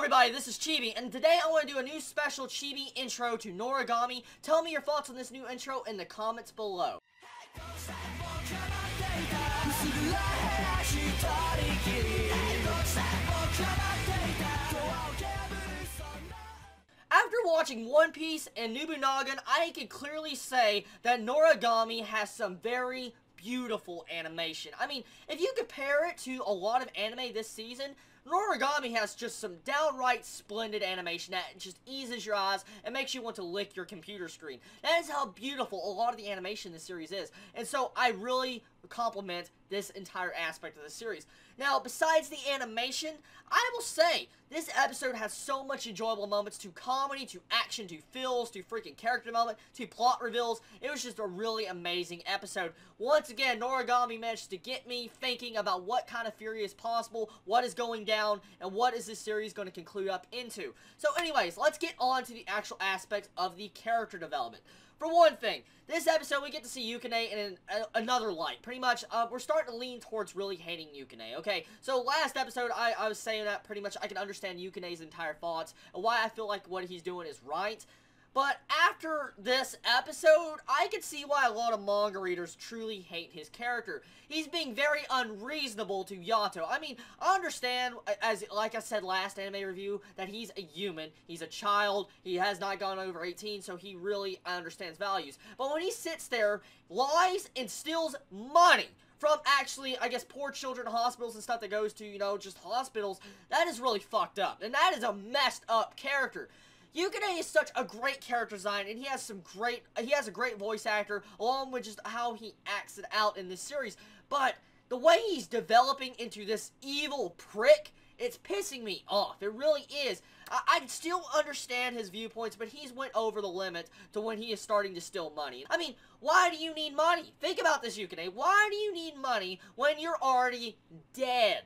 everybody, this is Chibi, and today I want to do a new special Chibi intro to Noragami. Tell me your thoughts on this new intro in the comments below. After watching One Piece and Nobunaga, I can clearly say that Noragami has some very beautiful animation. I mean, if you compare it to a lot of anime this season, Noragami has just some downright splendid animation that just eases your eyes and makes you want to lick your computer screen. That is how beautiful a lot of the animation in this series is. And so I really compliment this entire aspect of the series. Now, besides the animation, I will say, this episode has so much enjoyable moments, to comedy, to action, to feels, to freaking character development, to plot reveals. It was just a really amazing episode. Once again, Noragami managed to get me thinking about what kind of fury is possible, what is going down, and what is this series going to conclude up into. So anyways, let's get on to the actual aspects of the character development. For one thing, this episode we get to see Yukine in another light. Pretty much, we're starting to lean towards really hating Yukine, okay? So last episode, I was saying that pretty much I can understand Yukine's entire thoughts and why I feel like what he's doing is right. But after this episode, I can see why a lot of manga readers truly hate his character. He's being very unreasonable to Yato. I mean, I understand, like I said last anime review, that he's a human, he's a child, he has not gone over 18, so he really understands values. But when he sits there, lies, and steals money from actually, I guess, poor children hospitals and stuff that goes to, you know, just hospitals, that is really fucked up. And that is a messed up character. Yukine is such a great character design, and he has a great voice actor, along with just how he acts it out in this series. But the way he's developing into this evil prick, it's pissing me off. It really is. I still understand his viewpoints, but he's went over the limit to when he is starting to steal money. I mean, why do you need money? Think about this, Yukine. Why do you need money when you're already dead?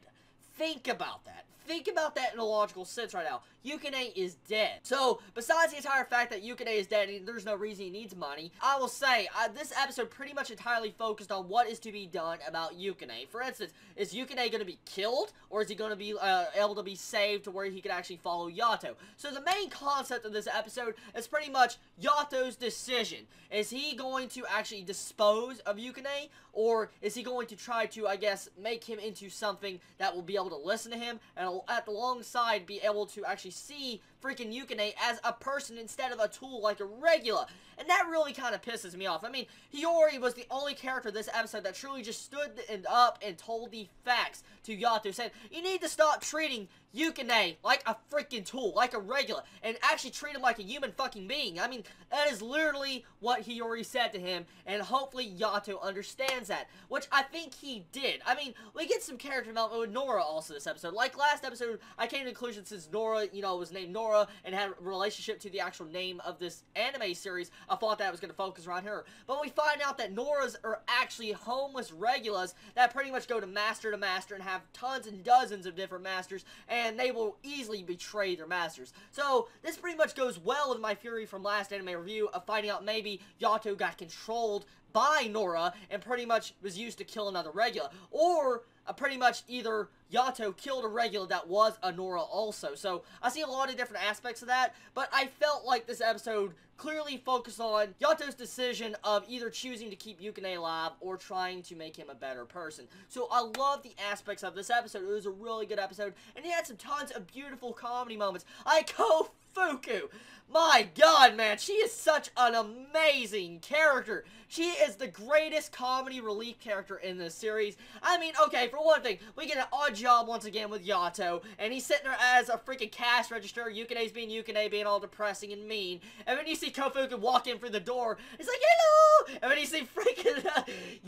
Think about that. Think about that in a logical sense right now. Yukine is dead. So, besides the entire fact that Yukine is dead and there's no reason he needs money, I will say, this episode pretty much entirely focused on what is to be done about Yukine. For instance, is Yukine going to be killed, or is he going to be able to be saved to where he can actually follow Yato? So the main concept of this episode is pretty much Yato's decision. Is he going to actually dispose of Yukine, or is he going to try to, I guess, make him into something that will be able to listen to him, and at the alongside be able to actually see freaking Yukine as a person instead of a tool like a regular? And that really kind of pisses me off. I mean, Hiyori was the only character this episode that truly just stood up and told the facts to Yato, saying, you need to stop treating Yukine like a freaking tool, like a regular, and actually treat him like a human fucking being. I mean, that is literally what Hiyori said to him, and hopefully Yato understands that, which I think he did. I mean, we get some character development with Nora also this episode. Like last episode, I came to the conclusion since Nora, you know, was named Nora and had a relationship to the actual name of this anime series, I thought that was going to focus around her. But we find out that Noras are actually homeless regulars that pretty much go to master and have tons and dozens of different masters, and they will easily betray their masters. So, this pretty much goes well with my theory from last anime review of finding out maybe Yato got controlled by Nora and pretty much was used to kill another regular. Or, pretty much either Yato killed a regular that was a Nora also. So, I see a lot of different aspects of that, but I felt like this episode clearly focused on Yato's decision of either choosing to keep Yukine alive or trying to make him a better person. So I love the aspects of this episode. It was a really good episode, and it had some tons of beautiful comedy moments. Like Kofuku. My god, man, she is such an amazing character. She is the greatest comedy relief character in this series. I mean, okay, for one thing, we get an odd job once again with Yato, and he's sitting there as a freaking cash register. Yukine's being Yukine, being all depressing and mean. And then you see Kofuku walk in through the door. He's like, hello! And then you see freaking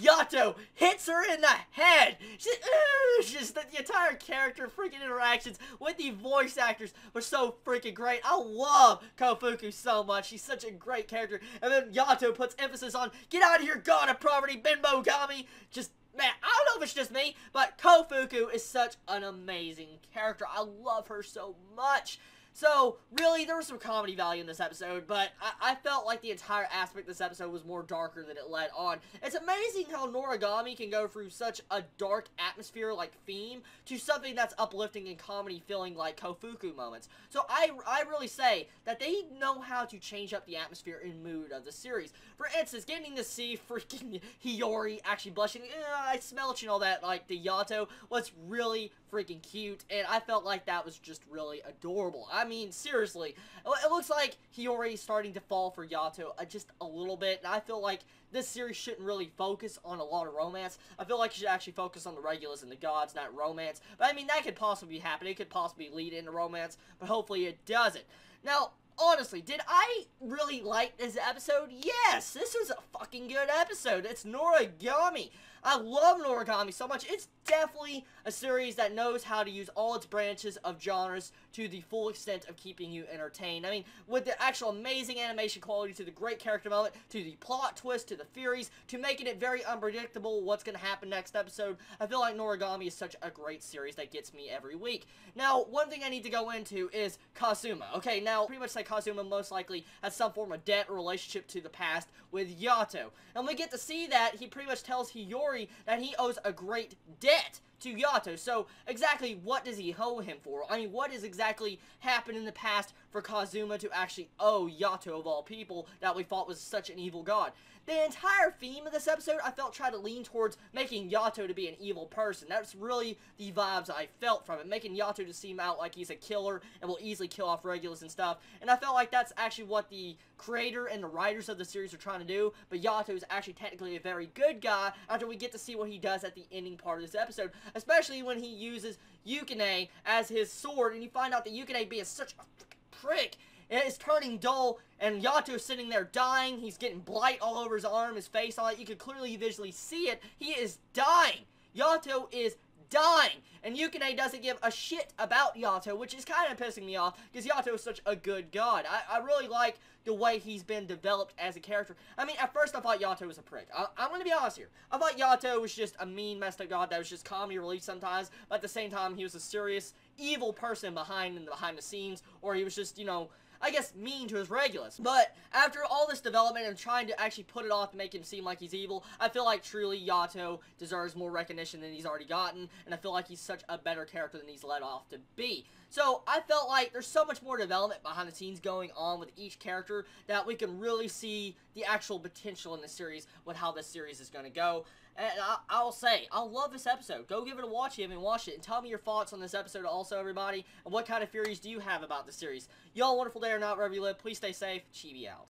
Yato hits her in the head. She's like, just the entire character, freaking interactions with the voice actors were so freaking great. I love Kofuku so much. She's such a great character. And then Yato puts emphasis on, get out of here, god of poverty, Binbogami. Just, man, I don't know if it's just me, but Kofuku is such an amazing character. I love her so much. So, really, there was some comedy value in this episode, but I felt like the entire aspect of this episode was more darker than it led on. It's amazing how Noragami can go through such a dark atmosphere like theme to something that's uplifting and comedy feeling like Kofuku moments. So I really say that they know how to change up the atmosphere and mood of the series. For instance, getting to see freaking Hiyori actually blushing, I smell you and all that, like the Yato, was really freaking cute, and I felt like that was just really adorable. I mean, seriously, it looks like Hiyori is starting to fall for Yato just a little bit, and I feel like this series shouldn't really focus on a lot of romance. I feel like it should actually focus on the regulars and the gods, not romance. But I mean, that could possibly happen. It could possibly lead into romance, but hopefully it doesn't. Now, honestly, did I really like this episode? Yes, this was a fucking good episode. It's Noragami. I love Noragami so much. It's definitely a series that knows how to use all its branches of genres to the full extent of keeping you entertained. I mean, with the actual amazing animation quality, to the great character development, to the plot twist, to the theories, to making it very unpredictable what's going to happen next episode, I feel like Noragami is such a great series that gets me every week. Now, one thing I need to go into is Kazuma. Okay, now, pretty much say Kazuma most likely has some form of debt or relationship to the past with Yato. And we get to see that he pretty much tells Hiyori that he owes a great debt to Yato. So, exactly what does he owe him for? I mean, what has exactly happened in the past for Kazuma to actually owe Yato, of all people, that we thought was such an evil god? The entire theme of this episode, I felt, tried to lean towards making Yato to be an evil person. That's really the vibes I felt from it, making Yato to seem out like he's a killer and will easily kill off regulars and stuff. And I felt like that's actually what the creator and the writers of the series are trying to do, but Yato is actually technically a very good guy after we get to see what he does at the ending part of this episode, especially when he uses Yukine as his sword, and you find out that Yukine being such a freaking prick is turning dull, and Yato's sitting there dying. He's getting blight all over his arm, his face, all that. You can clearly visually see it. He is dying. Yato is dying. And Yukine doesn't give a shit about Yato, which is kind of pissing me off, because Yato is such a good god. I really like the way he's been developed as a character. I mean, at first I thought Yato was a prick. I'm going to be honest here. I thought Yato was just a mean, messed up god that was just comedy relief sometimes, but at the same time, he was a serious, evil person behind the scenes, or he was just, you know, I guess, mean to his regulars. But after all this development and trying to actually put it off to make him seem like he's evil, I feel like truly Yato deserves more recognition than he's already gotten, and I feel like he's such a better character than he's let off to be. So I felt like there's so much more development behind the scenes going on with each character that we can really see the actual potential in the series with how this series is going to go. And I'll say, I love this episode. Go give it a watch if you haven't watched it. And tell me your thoughts on this episode also, everybody. And what kind of theories do you have about the series? Y'all, wonderful day or not, wherever you live. Please stay safe. Chibi out.